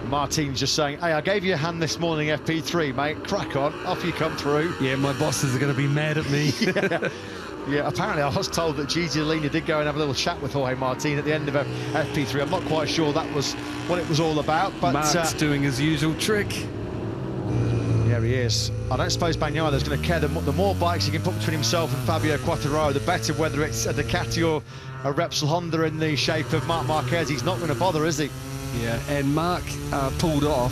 Martin's just saying, hey, I gave you a hand this morning, FP3, mate. Crack on, off you come through. Yeah, my bosses are going to be mad at me. Yeah, apparently I was told that Gigi Alina did go and have a little chat with Jorge Martin at the end of FP3. I'm not quite sure that was what it was all about. But Mark's doing his usual trick. Yeah, he is. I don't suppose Bagnaia is going to care. The more bikes he can put between himself and Fabio Quartararo, the better, whether it's a Ducati or a Repsol Honda in the shape of Marc Marquez. He's not going to bother, is he? Yeah, and Mark pulled off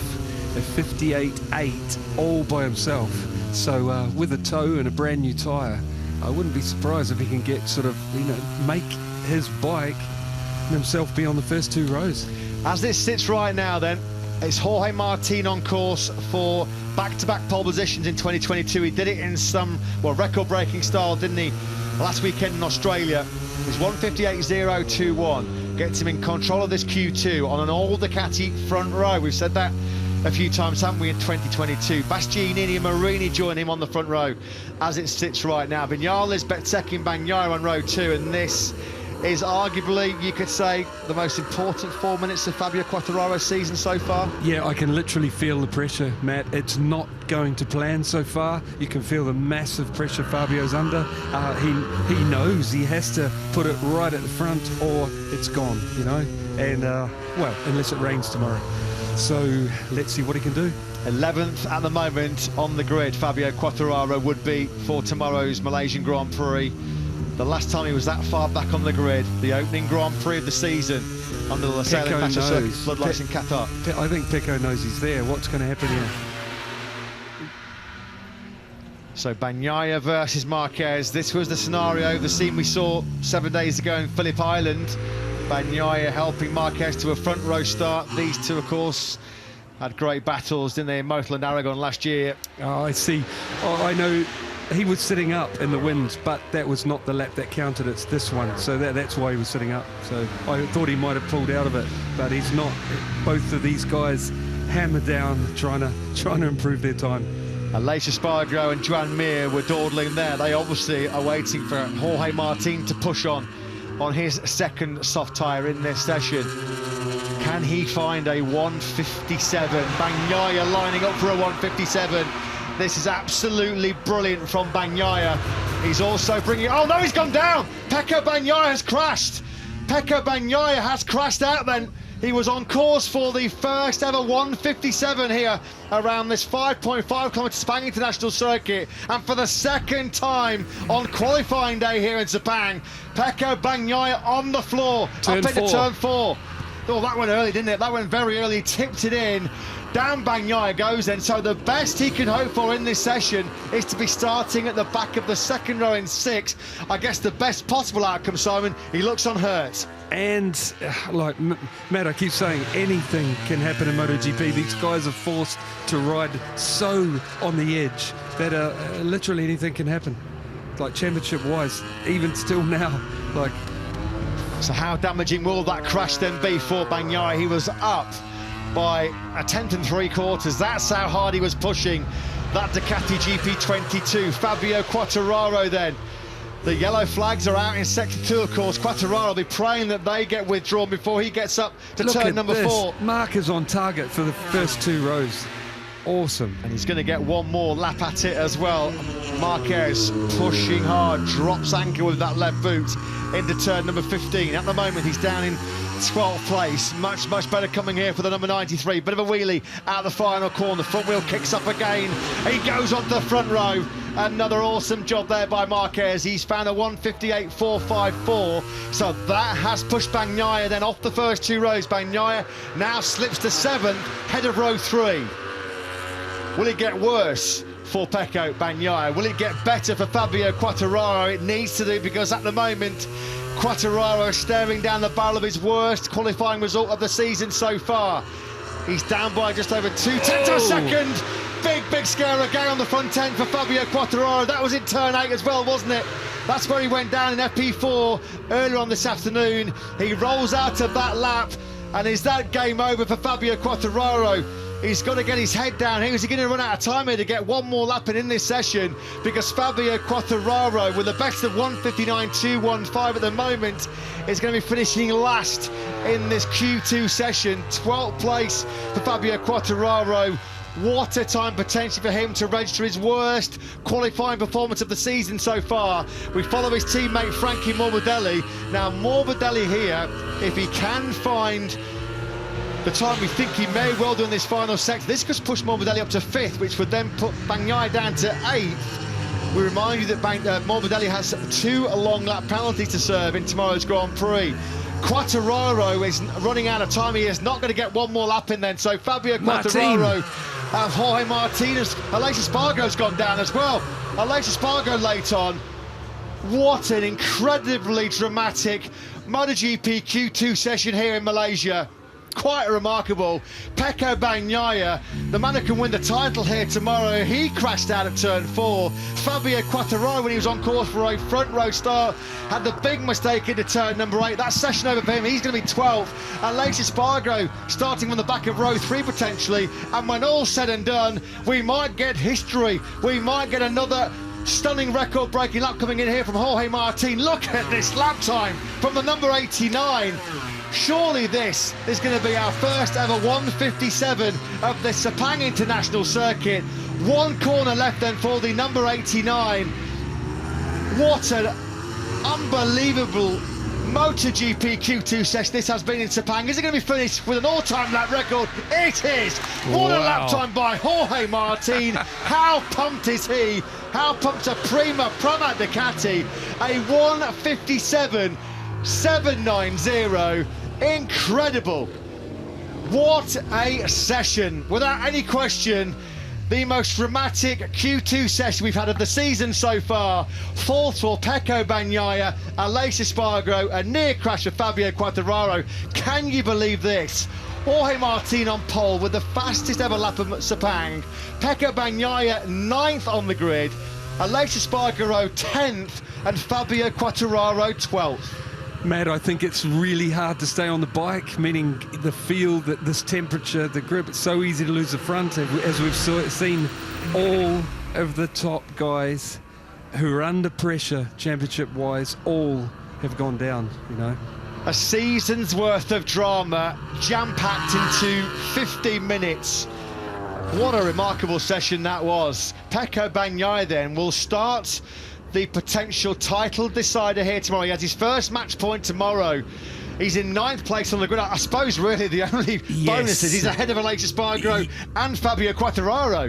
a 58.8 all by himself. So with a toe and a brand new tyre, I wouldn't be surprised if he can get sort of, make his bike and himself be on the first two rows. As this sits right now then, it's Jorge Martin on course for back-to-back pole positions in 2022. He did it in some, record-breaking style, didn't he? Last weekend in Australia. His 1:58.021 gets him in control of this Q2 on an old Ducati front row. We've said that a few times, haven't we, in 2022. Bastianini and Marini join him on the front row as it sits right now. Vinales, Bezzecchi and Bagnaia on row 2, and this is arguably, you could say, the most important 4 minutes of Fabio Quartararo's season so far. Yeah, I can literally feel the pressure, Matt. It's not going to plan so far. You can feel the massive pressure Fabio's under. He knows he has to put it right at the front or it's gone, and unless it rains tomorrow. So let's see what he can do. 11th at the moment on the grid, Fabio Quartararo would be for tomorrow's Malaysian Grand Prix. The last time he was that far back on the grid, the opening Grand Prix of the season under the Sailing Patch of Circuit floodlights in Qatar. I think Pecco knows he's there. What's going to happen here? So Bagnaia versus Marquez. This was the scenario, the scene we saw 7 days ago in Phillip Island. Bagnaia helping Marquez to a front row start. These two, of course, had great battles, didn't they, in Motul and Aragon last year. Oh, I see. Oh, I know. He was sitting up in the wind, but that was not the lap that counted. It's this one, so that's why he was sitting up. So I thought he might have pulled out of it, but he's not. Both of these guys hammered down, trying to improve their time. Aleix Espargaro and Joan Mir were dawdling there. They obviously are waiting for Jorge Martin to push on his second soft tyre in this session. Can he find a 1:57? Bagnaia lining up for a 1:57. This is absolutely brilliant from Bagnaia. He's also bringing... Oh, no, he's gone down! Pecco Bagnaia has crashed. Pecco Bagnaia has crashed out then. He was on course for the first ever 1:57 here around this 5.5 kilometre Sepang International Circuit. And for the second time on qualifying day here in Sepang, Pecco Bagnaia on the floor. Up into turn 4. Oh, that went early, didn't it? That went very early, tipped it in. Down Bagnaia goes then, so the best he can hope for in this session is to be starting at the back of the second row in 6. I guess the best possible outcome, Simon. He looks unhurt. And, like, Matt, I keep saying anything can happen in MotoGP. These guys are forced to ride so on the edge that literally anything can happen. Like, championship-wise, even still now, like... So how damaging will that crash then be for Bagnaia? He was up by a 10th and 3/4. That's how hard he was pushing that Ducati GP22. Fabio Quartararo then. The yellow flags are out in sector 2, of course. Quartararo will be praying that they get withdrawn before he gets up to turn number 4. Mark is on target for the first 2 rows. Awesome. And he's going to get one more lap at it as well. Marquez pushing hard, drops anchor with that left boot into turn number 15. At the moment, he's down in 12th place. Much better coming here for the number 93. Bit of a wheelie out the final corner. The front wheel kicks up again. He goes onto the front row. Another awesome job there by Marquez. He's found a 1:58.454. So that has pushed Bagnaia then off the first 2 rows. Bagnaia now slips to 7th, head of row 3. Will it get worse for Pecco Bagnaia? Will it get better for Fabio Quartararo? It needs to do, because at the moment, Quartararo is staring down the barrel of his worst qualifying result of the season so far. He's down by just over 2 tenths of a second. Big scare again on the front end for Fabio Quartararo. That was in turn 8 as well, wasn't it? That's where he went down in FP4 earlier on this afternoon. He rolls out of that lap, and is that game over for Fabio Quartararo? He's got to get his head down here. Is he going to run out of time here to get one more lap in this session? Because Fabio Quartararo, with the best of 1:59.215 at the moment, is going to be finishing last in this Q2 session. 12th place for Fabio Quartararo. What a time potentially for him to register his worst qualifying performance of the season so far. We follow his teammate Frankie Morbidelli. Now Morbidelli here, if he can find the time we think he may well do in this final sector, this could push Morbidelli up to 5th, which would then put Bagnaia down to 8th. We remind you that Morbidelli has 2 long lap penalties to serve in tomorrow's Grand Prix. Quartararo is running out of time. He is not going to get one more lap in then. So Fabio Quartararo, Jorge Martinez, Aleix Espargaro's gone down as well. Aleix Espargaro late on. What an incredibly dramatic MotoGP Q2 session here in Malaysia. Quite remarkable. Pecco Bagnaia, the man who can win the title here tomorrow, he crashed out at turn 4. Fabio Quartararo, when he was on course for a front row start, had the big mistake into turn number 8. That session over for him, he's going to be 12th. Aleix Espargaro starting from the back of row 3 potentially, and when all's said and done, we might get history. We might get another stunning record-breaking lap coming in here from Jorge Martin. Look at this lap time from the number 89. Surely this is going to be our first ever 1:57 of the Sepang International Circuit. One corner left then for the number 89. What an unbelievable MotoGP Q2 session this has been in Sepang. Is it going to be finished with an all-time lap record? It is! What a lap time by Jorge Martin. How pumped is he? How pumped a Prima Pramac Ducati? A 1:57.790. Incredible. What a session. Without any question, the most dramatic Q2 session we've had of the season so far. 4th for Pecco Bagnaia, Aleix Espargaro, a near crash of Fabio Quartararo. Can you believe this? Jorge Martin on pole with the fastest ever lap of Sepang. Pecco Bagnaia 9th on the grid. Aleix Espargaro 10th and Fabio Quartararo 12th. Matt, I think it's really hard to stay on the bike, meaning the field, that this temperature, the grip, it's so easy to lose the front. As we've seen, all of the top guys who are under pressure, championship-wise, all have gone down, you know. A season's worth of drama jam-packed into 15 minutes. What a remarkable session that was. Pecco Bagnaia then will start the potential title decider here tomorrow. He has his first match point tomorrow. He's in 9th place on the grid. I suppose really the only bonus is he's ahead of Aleix Espargaro and Fabio Quartararo.